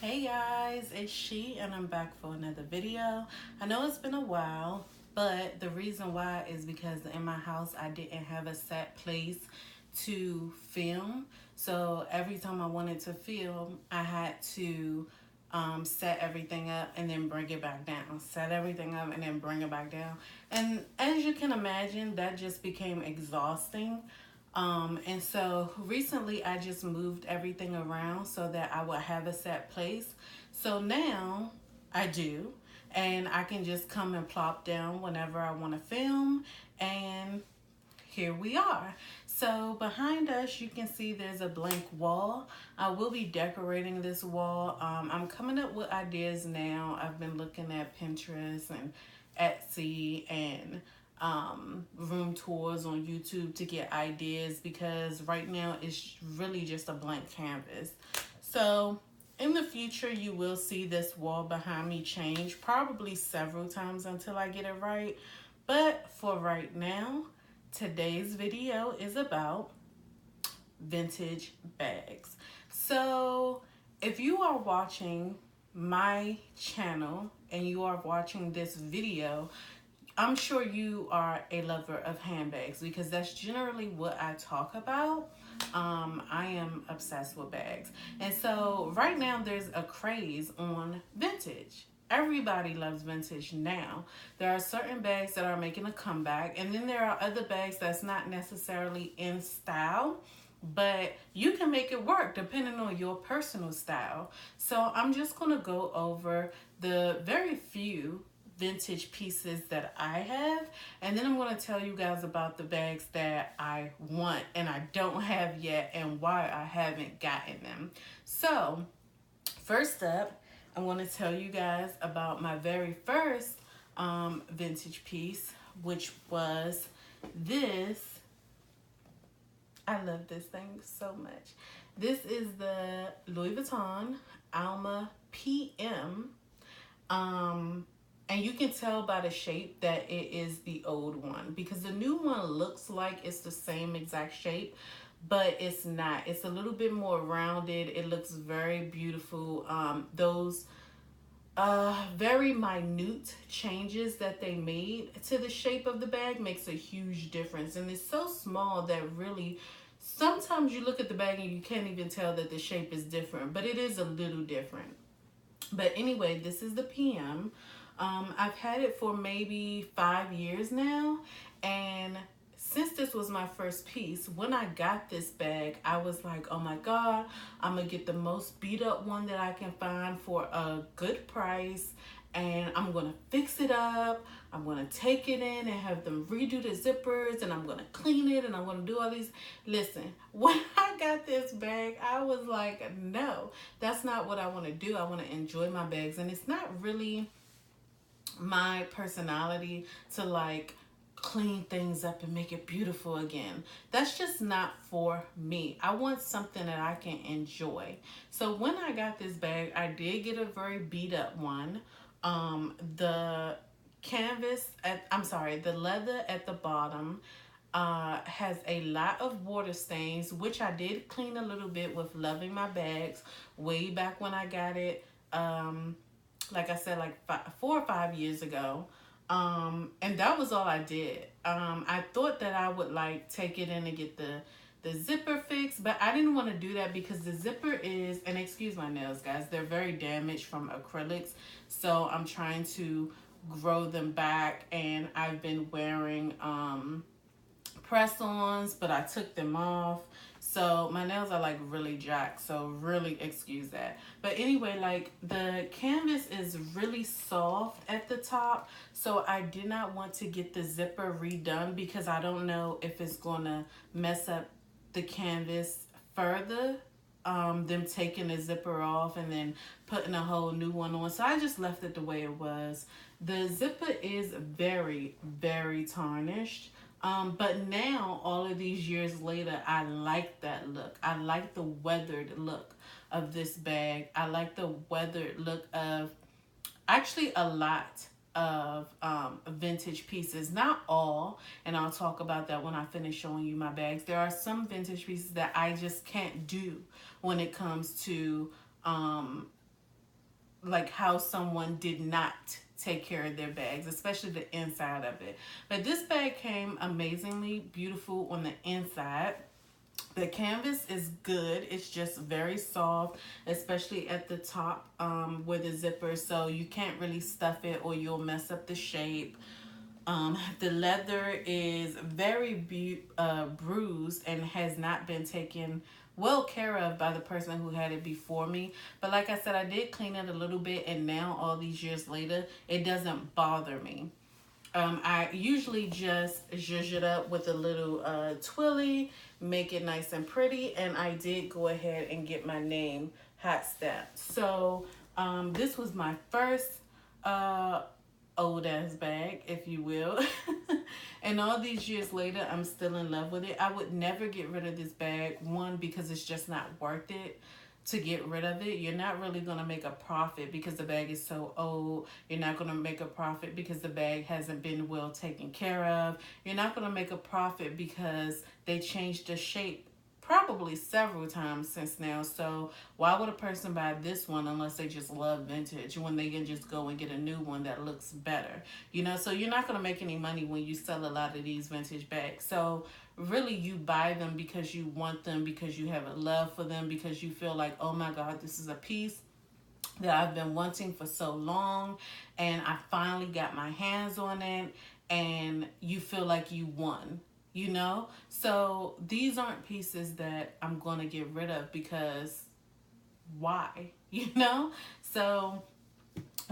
Hey guys, it's she and I'm back for another video. I know it's been a while, but the reason why is because in my house I didn't have a set place to film. So every time I wanted to film, I had to set everything up and then bring it back down. Set everything up and then bring it back down. And as you can imagine, that just became exhausting. And so recently I just moved everything around so that I would have a set place. So now I do, and I can just come and plop down whenever I want to film, and here we are. So behind us, you can see there's a blank wall. I will be decorating this wall. I'm coming up with ideas now. I've been looking at Pinterest and Etsy and room tours on YouTube to get ideas because right now it's really just a blank canvas. So in the future, you will see this wall behind me change probably several times until I get it right. But for right now, today's video is about vintage bags. So if you are watching my channel and you are watching this video, I'm sure you are a lover of handbags because that's generally what I talk about. I am obsessed with bags. And so right now there's a craze on vintage. Everybody loves vintage now. There are certain bags that are making a comeback, and then there are other bags that's not necessarily in style, but you can make it work depending on your personal style. So I'm just going to go over the very few vintage pieces that I have, and then I'm going to tell you guys about the bags that I want and I don't have yet and why I haven't gotten them. So first up, I want to tell you guys about my very first vintage piece, which was this. I love this thing so much. This is the Louis Vuitton Alma PM. And you can tell by the shape that it is the old one because the new one looks like it's the same exact shape, but it's not. It's a little bit more rounded. It looks very beautiful. Those very minute changes that they made to the shape of the bag makes a huge difference. And it's so small that really sometimes you look at the bag and you can't even tell that the shape is different, but it is a little different. But anyway, this is the PM. I've had it for maybe 5 years now, and since this was my first piece, when I got this bag, I was like, oh my God, I'm gonna get the most beat up one that I can find for a good price, and I'm gonna fix it up. I'm gonna take it in and have them redo the zippers, and I'm gonna clean it, and I'm gonna do all these. Listen, when I got this bag, I was like, no, that's not what I wanna do. I wanna enjoy my bags, and it's not really my personality to like clean things up and make it beautiful again. That's just not for me. I want something that I can enjoy. So when I got this bag, I did get a very beat up one. The canvas the leather at the bottom has a lot of water stains, which I did clean a little bit with Loving My Bags way back when I got it. Like I said, like 4 or 5 years ago. And that was all I did. I thought that I would like take it in and get the zipper fixed, but I didn't want to do that because the zipper is, and excuse my nails guys, they're very damaged from acrylics. So I'm trying to grow them back, and I've been wearing press-ons, but I took them off. So my nails are like really jacked, so really excuse that. But anyway, like the canvas is really soft at the top, so I did not want to get the zipper redone because I don't know if it's gonna mess up the canvas further. Them taking the zipper off and then putting a whole new one on. So I just left it the way it was. The zipper is very, very tarnished. But now, all of these years later, I like that look. I like the weathered look of this bag. I like the weathered look of actually a lot of vintage pieces. Not all, and I'll talk about that when I finish showing you my bags. There are some vintage pieces that I just can't do when it comes to like how someone did not take care of their bags, especially the inside of it. But this bag came amazingly beautiful on the inside. The canvas is good. It's just very soft, especially at the top where the zipper, so you can't really stuff it or you'll mess up the shape. The leather is very bruised and has not been taken well care of by the person who had it before me. But like I said, I did clean it a little bit, and now all these years later, it doesn't bother me. I usually just zhuzh it up with a little twilly, make it nice and pretty, and I did go ahead and get my name hot stamped. So this was my first old ass bag, if you will. And all these years later, I'm still in love with it. I would never get rid of this bag. One, because it's just not worth it to get rid of it. You're not really going to make a profit because the bag is so old. You're not going to make a profit because the bag hasn't been well taken care of. You're not going to make a profit because they changed the shape probably several times since now. So why would a person buy this one unless they just love vintage, when they can just go and get a new one that looks better? You know, so you're not going to make any money when you sell a lot of these vintage bags. So really, you buy them because you want them, because you have a love for them, because you feel like, oh my God, this is a piece that I've been wanting for so long, and I finally got my hands on it, and you feel like you won. You know, so these aren't pieces that I'm going to get rid of because why? You know, so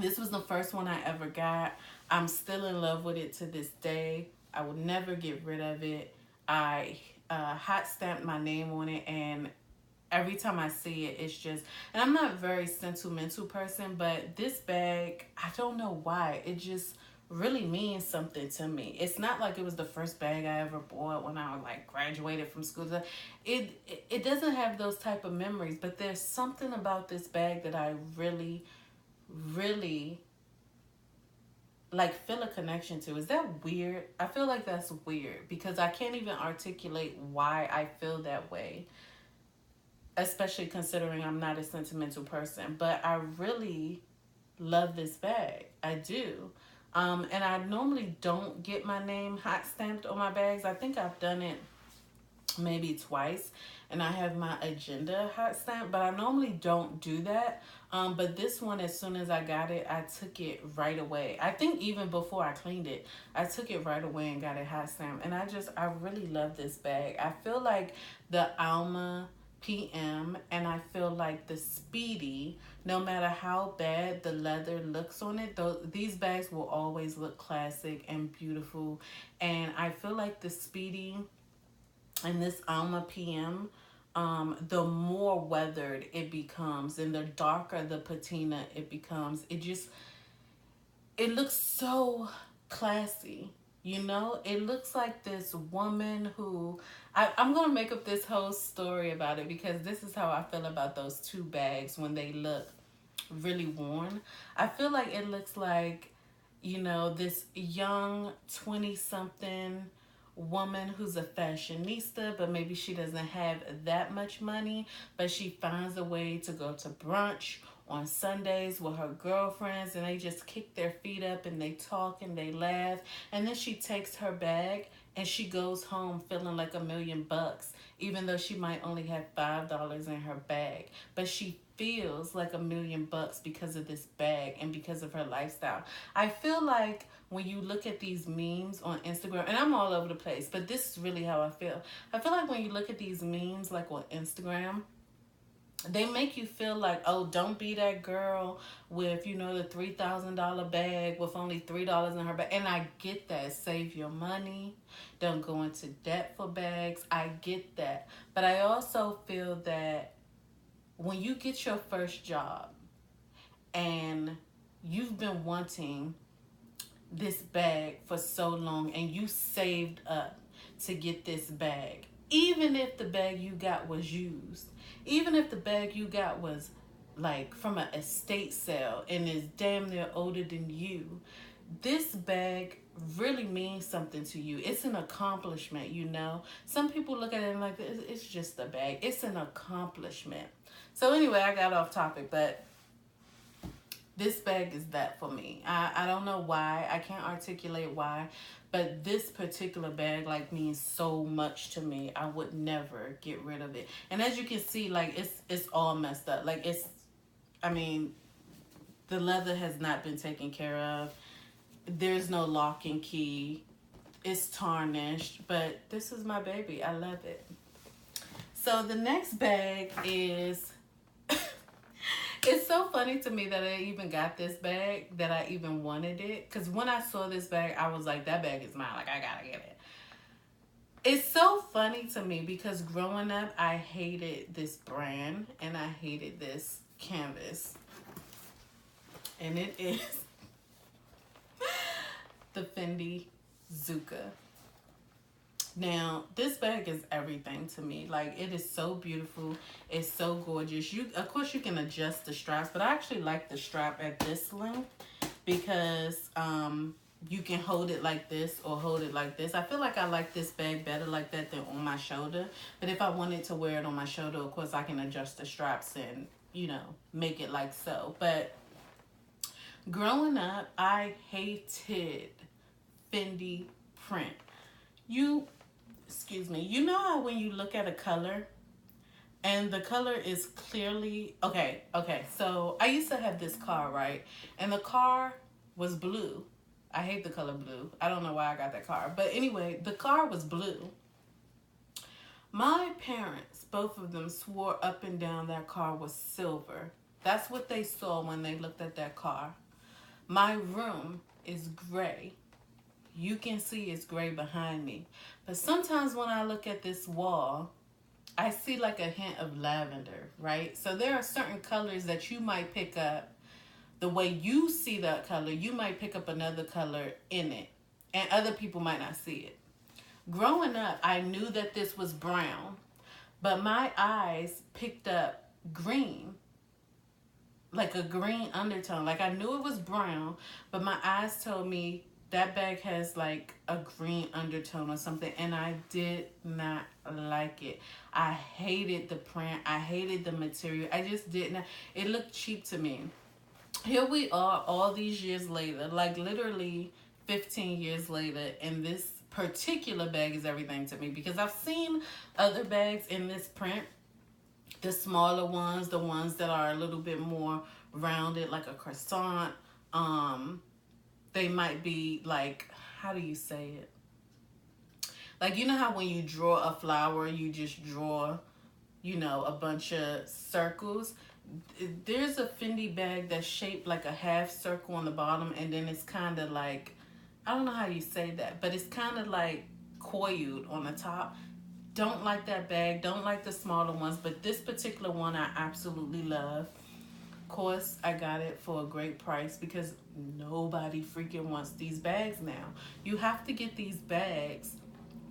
this was the first one I ever got. I'm still in love with it to this day. I will never get rid of it. I hot stamped my name on it, and every time I see it, it's just, and I'm not a very sentimental person, but this bag, I don't know why, it just really means something to me. It's not like it was the first bag I ever bought when I like graduated from school. It doesn't have those type of memories, but there's something about this bag that I really, really like feel a connection to. Is that weird? I feel like that's weird because I can't even articulate why I feel that way, especially considering I'm not a sentimental person. But I really love this bag. I do. And I normally don't get my name hot stamped on my bags. I think I've done it maybe twice, and I have my agenda hot stamped, but I normally don't do that. But this one, as soon as I got it, I took it right away. I think even before I cleaned it, I took it right away and got it hot stamped. And I really love this bag. I feel like the Alma PM, and I feel like the Speedy, no matter how bad the leather looks on it, these bags will always look classic and beautiful. And I feel like the Speedy and this Alma PM, the more weathered it becomes and the darker the patina it becomes, it looks so classy. You know, it looks like this woman who, I'm going to make up this whole story about it because this is how I feel about those two bags when they look really worn. I feel like it looks like, you know, this young 20-something woman who's a fashionista, but maybe she doesn't have that much money, but she finds a way to go to brunch on Sundays with her girlfriends, and they just kick their feet up and they talk and they laugh, and then she takes her bag and she goes home feeling like $1,000,000, even though she might only have $5 in her bag, but she feels like $1,000,000 because of this bag and because of her lifestyle. I feel like when you look at these memes on Instagram, and I'm all over the place, but this is really how I feel. I feel like when you look at these memes like on Instagram, they make you feel like, oh, don't be that girl with, you know, the $3,000 bag with only $3 in her bag. And I get that. Save your money. Don't go into debt for bags. I get that. But I also feel that when you get your first job and you've been wanting this bag for so long and you saved up to get this bag, even if the bag you got was used, even if the bag you got was like from an estate sale and is damn near older than you, this bag really means something to you. It's an accomplishment, you know. Some people look at it and like, it's just a bag. It's an accomplishment. So anyway, I got off topic, but This bag is that for me. I don't know why. I can't articulate why. But this particular bag like means so much to me. I would never get rid of it. And as you can see, like it's all messed up. Like I mean, the leather has not been taken care of. There's no lock and key. It's tarnished, but this is my baby. I love it. So the next bag is, it's so funny to me that I even got this bag, that I even wanted it. Because when I saw this bag, I was like, that bag is mine. Like, I gotta get it. It's so funny to me because growing up, I hated this brand and I hated this canvas. And it is the Fendi Zucca. Now, this bag is everything to me. Like, it is so beautiful. It's so gorgeous. Of course, you can adjust the straps, but I actually like the strap at this length because you can hold it like this or hold it like this. I feel like I like this bag better like that than on my shoulder. But if I wanted to wear it on my shoulder, of course, I can adjust the straps and, you know, make it like so. But growing up, I hated Fendi print. Excuse me, you know how when you look at a color and the color is clearly, okay, so I used to have this car, right? And the car was blue. I hate the color blue. I don't know why I got that car. But anyway, the car was blue. My parents, both of them, swore up and down that car was silver. That's what they saw when they looked at that car. My room is gray. You can see it's gray behind me. But sometimes when I look at this wall, I see like a hint of lavender, right? So there are certain colors that you might pick up. The way you see that color, you might pick up another color in it. And other people might not see it. Growing up, I knew that this was brown. But my eyes picked up green. Like a green undertone. Like I knew it was brown, but my eyes told me that bag has like a green undertone or something, and I did not like it. I hated the print. I hated the material. I just didn't. It looked cheap to me. Here we are all these years later, like literally 15 years later, and this particular bag is everything to me because I've seen other bags in this print. The smaller ones, the ones that are a little bit more rounded, like a croissant. They might be like, how do you say it? Like, you know how when you draw a flower, you just draw, you know, a bunch of circles? There's a Fendi bag that's shaped like a half circle on the bottom, and then it's kind of like, I don't know how you say that, but it's kind of like coiled on the top. Don't like that bag. Don't like the smaller ones, but this particular one I absolutely love. Of course, I got it for a great price because nobody freaking wants these bags now. You have to get these bags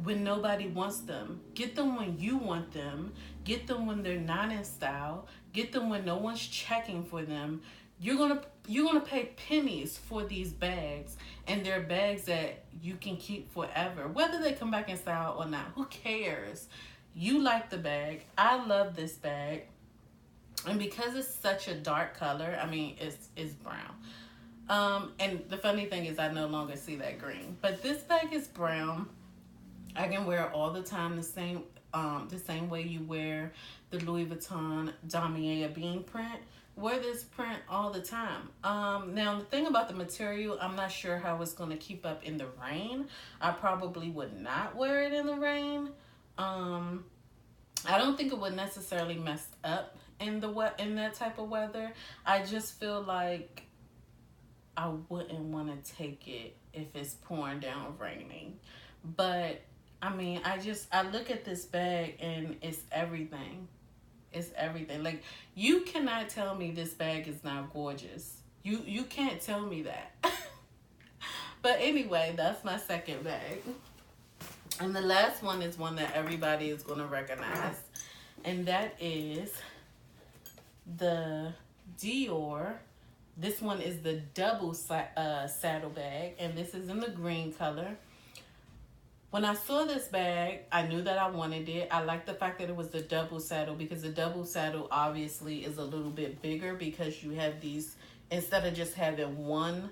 when nobody wants them. Get them when you want them. Get them when they're not in style. Get them when no one's checking for them. You're gonna pay pennies for these bags, and they're bags that you can keep forever, whether they come back in style or not. Who cares? You like the bag. I love this bag. And because it's such a dark color, I mean, it's brown. And the funny thing is I no longer see that green. But this bag is brown. I can wear it all the time the same way you wear the Louis Vuitton Damier bean print. Wear this print all the time. Now, the thing about the material, I'm not sure how it's going to keep up in the rain. I probably would not wear it in the rain. I don't think it would necessarily mess up in that type of weather. I just feel like I wouldn't want to take it if it's pouring down raining. But I mean, I look at this bag and it's everything. It's everything. Like, you cannot tell me this bag is not gorgeous. You can't tell me that. But anyway, that's my second bag. And the last one is one that everybody is going to recognize. And that is the DIOR. This one is the double saddle bag. And this is in the green color. When I saw this bag, I knew that I wanted it. I like the fact that it was the double saddle, because the double saddle obviously is a little bit bigger, because you have these, instead of just having one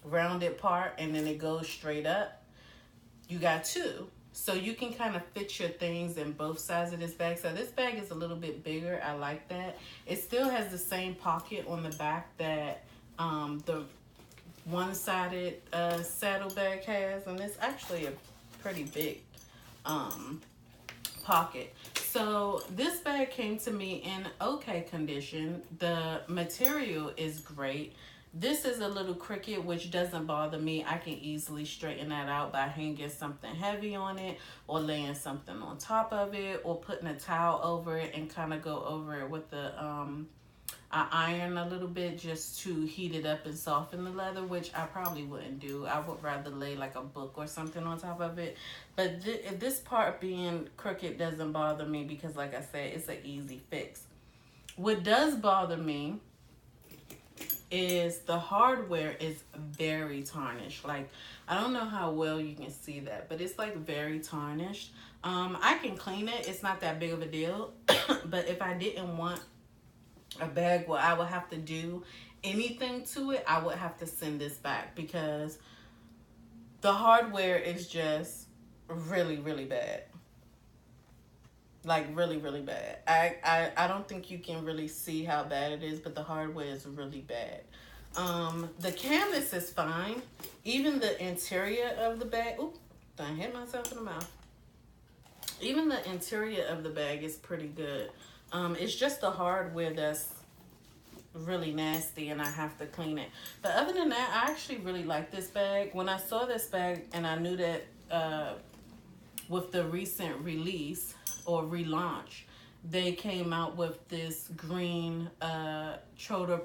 rounded part and then it goes straight up, you got two. So you can kind of fit your things in both sides of this bag. So this bag is a little bit bigger. I like that. It still has the same pocket on the back that the one-sided saddlebag has, and it's actually a pretty big pocket. So this bag came to me in okay condition. The material is great. This is a little crooked, which doesn't bother me. I can easily straighten that out by hanging something heavy on it, or laying something on top of it, or putting a towel over it and kind of go over it with the I iron a little bit just to heat it up and soften the leather, which I probably wouldn't do. I would rather lay like a book or something on top of it. But this part being crooked doesn't bother me, because like I said, it's an easy fix. What does bother me is the hardware is very tarnished. Like, I don't know how well you can see that, but it's like very tarnished. I can clean it. It's not that big of a deal. But if I didn't want a bag where I would have to do anything to it, I would have to send this back, because the hardware is just really, really bad. Like really, really bad. I don't think you can really see how bad it is, but the hardware is really bad. The canvas is fine. Even the interior of the bag, oop, I hit myself in the mouth. Even the interior of the bag is pretty good. It's just the hardware that's really nasty, and I have to clean it. But other than that, I actually really like this bag. When I saw this bag, and I knew that with the recent release or relaunch, they came out with this green trotter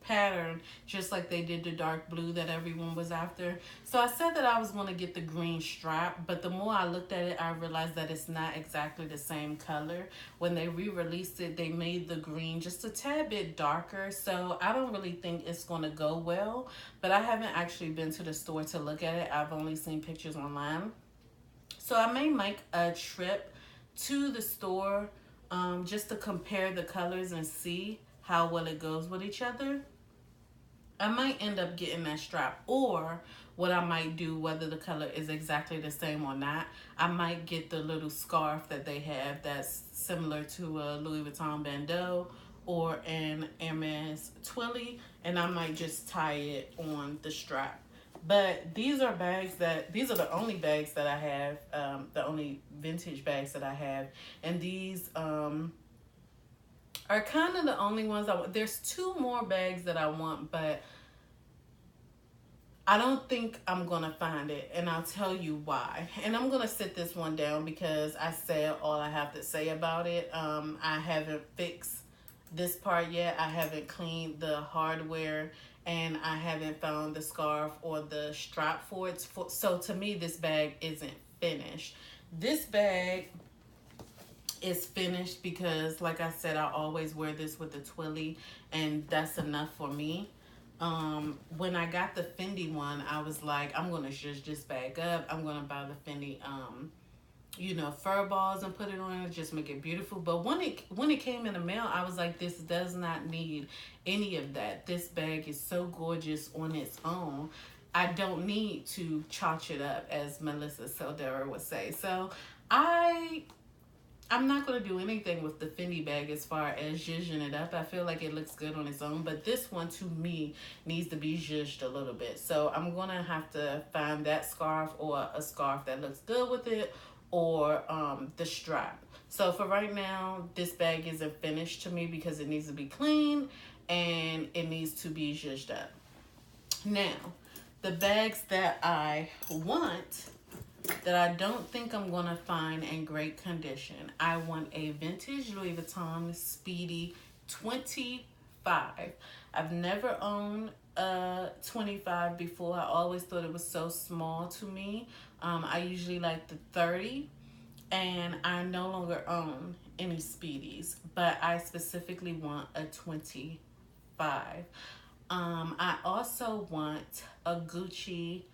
pattern, just like they did the dark blue that everyone was after. So I said that I was going to get the green strap, but the more I looked at it, I realized that it's not exactly the same color. When they re-released it, they made the green just a tad bit darker, so I don't really think it's going to go well. But I haven't actually been to the store to look at it. I've only seen pictures online. So I may make a trip to the store just to compare the colors and see how well it goes with each other. I might end up getting that strap, or what I might do, whether the color is exactly the same or not, I might get the little scarf that they have that's similar to a Louis Vuitton bandeau or an Hermes twilly, and I might just tie it on the strap. But these are the only bags that I have, the only vintage bags that I have. And these are kind of the only ones I want. There's two more bags that I want, but I don't think I'm going to find it. And I'll tell you why. And I'm going to sit this one down, because I said all I have to say about it. I haven't fixed this part yet. I haven't cleaned the hardware, and I haven't found the scarf or the strap for it. So to me, this bag isn't finished. This bag is finished because, like I said, I always wear this with the twilly, and that's enough for me. When I got the Fendi one, I was like, I'm going to zhuzh this bag up. I'm going to buy the Fendi, fur balls and put it on it, just make it beautiful. But when it came in the mail, I was like, this does not need any of that. This bag is so gorgeous on its own. I don't need to charge it up, as Melissa Soldera would say. So I'm not going to do anything with the Fendi bag as far as zhuzhing it up. I feel like it looks good on its own, but this one to me needs to be zhuzhed a little bit. So I'm going to have to find that scarf, or a scarf that looks good with it, or the strap. So for right now, this bag isn't finished to me, because it needs to be cleaned and it needs to be zhuzhed up. Now, the bags that I want, that I don't think I'm going to find in great condition, I want a vintage Louis Vuitton Speedy 25. I've never owned a 25 before. I always thought it was so small to me. I usually like the 30, and I no longer own any Speedies, but I specifically want a 25. I also want a Gucci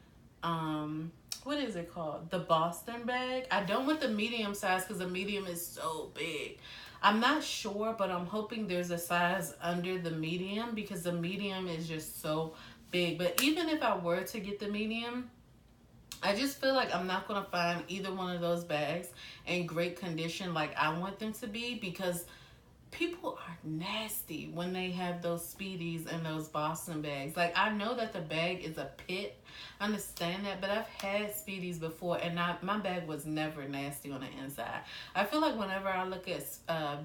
what is it called? The Boston bag. I don't want the medium size because the medium is so big. I'm not sure, but I'm hoping there's a size under the medium because the medium is just so big. But even if I were to get the medium, I just feel like I'm not going to find either one of those bags in great condition like I want them to be, because people are nasty when they have those Speedies and those Boston bags. Like, I know that the bag is a pit. I understand that, but I've had Speedies before, and my bag was never nasty on the inside. I feel like whenever I look at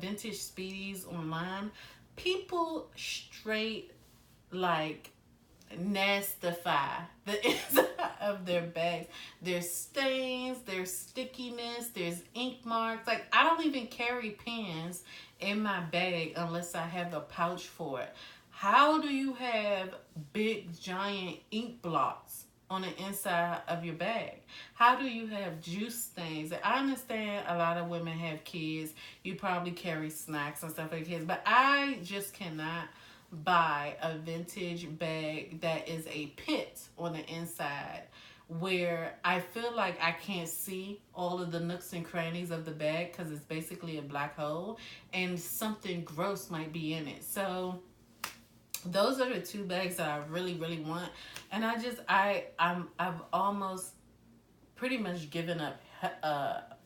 vintage Speedies online, people straight, like, nastify the inside of their bags. There's stains, there's stickiness, there's ink marks. Like, I don't even carry pens in my bag unless I have a pouch for it. How do you have big giant ink blots on the inside of your bag? How do you have juice stains? I understand a lot of women have kids. You probably carry snacks and stuff for your kids, but I just cannot buy a vintage bag that is a pit on the inside where I feel like I can't see all of the nooks and crannies of the bag because it's basically a black hole and something gross might be in it. So those are the two bags that I really, really want. And I've almost pretty much given up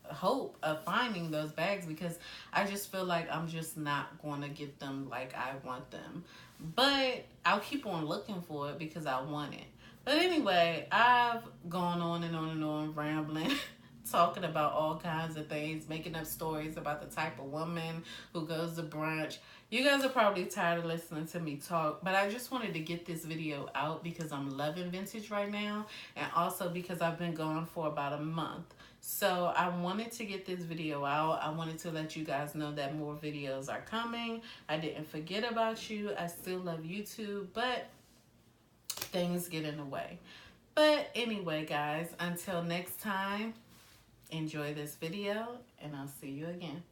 hope of finding those bags because I just feel like I'm just not going to get them like I want them. But I'll keep on looking for it because I want it. But anyway, I've gone on and on and on rambling, talking about all kinds of things, making up stories about the type of woman who goes to brunch. You guys are probably tired of listening to me talk, but I just wanted to get this video out because I'm loving vintage right now, and also because I've been gone for about a month. So I wanted to get this video out. I wanted to let you guys know that more videos are coming. I didn't forget about you. I still love YouTube, but things get in the way. But anyway, guys, until next time, enjoy this video, and I'll see you again.